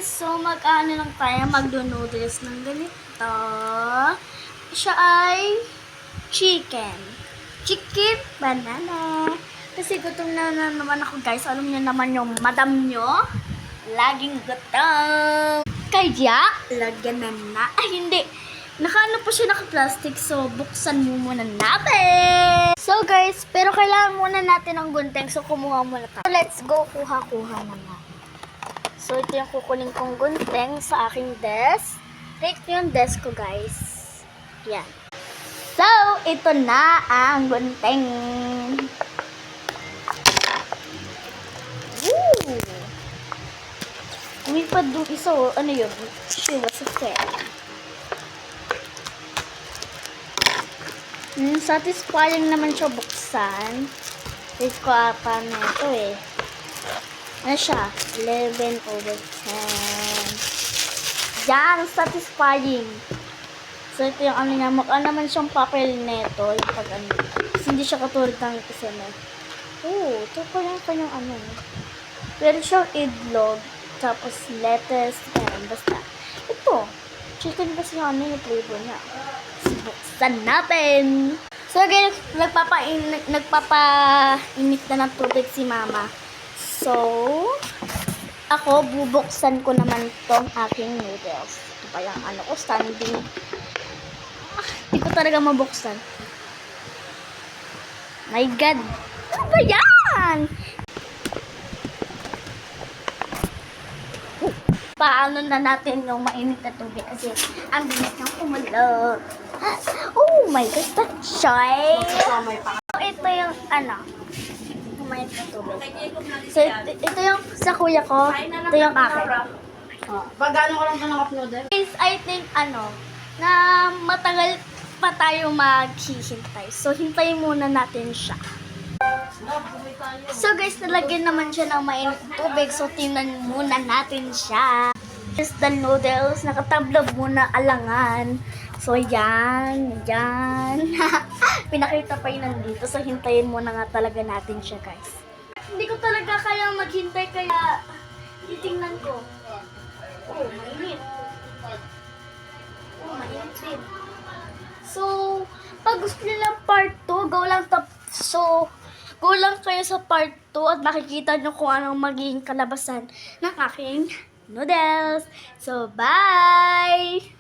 guys, so mag-ano lang tayo, magdo-noodles ng ganito. Siya ay chicken. Chicken banana. Kasi gutom na naman ako guys. Alam niyo naman yung madam nyo. Laging gutom. Kaya, lagyan na. Ay, hindi. Nakaano pa siya, naka-plastic. So, buksan mo muna natin. So guys, pero kailangan muna natin ng gunting. So, kumuha muna tayo. So, let's go. Kuha-kuha naman. So, ito yung kukunin kong gunting sa aking desk. Take yung desk ko, guys. Yan. So, ito na ang gunting. Woo! Umipad yung isa, oh. Ano yun? She was a fair. Satisfying naman siya buksan. Wait ko paano ito eh. Ano siya? 11/10. Yan, satisfying. So, ito yung ano niya. Mukha naman siyang papel neto. Yung pag ano. Kasi hindi siya katulad ng kasi na. Oh, ito pa yung kanyang ano. Pero siyang itlog. Tapos lettuce. Yan, basta. Ito. Chicken kasi yung ano yung flavor niya. Buksan natin. So, guys, nagpapainit na ng tubig si mama. So, ako, bubuksan ko naman tong aking noodles. Ito pa yung ano ko, standing. Hindi ko talaga mabuksan. My God! Ano ba yan? Paano na natin yung mainit na tubig kasi ang bilis ng kumulo. Oh my gosh, that's shy! So, ito yung ano, mainit na tubig. So, ito yung sa kuya ko, ito yung akin. Pagano ko lang ito ng cup noodle? Guys, I think ano, na matagal pa tayo maghihintay. So, hintayin muna natin siya. So guys, nalagyan naman siya ng mainit na tubig. So, tingnan muna natin siya. Just the noodles, nakatablob muna alangan. So, yan. Pinakita pa yun nandito. So, hintayin muna nga talaga natin siya, guys. Hindi ko talaga kaya maghintay, kaya titingnan ko. Oh, mainit. Oh, mainit din. So, pag gusto nila part 2, go lang kayo sa part 2 at makikita nyo kung anong magiging kalabasan ng aking noodles. So, bye!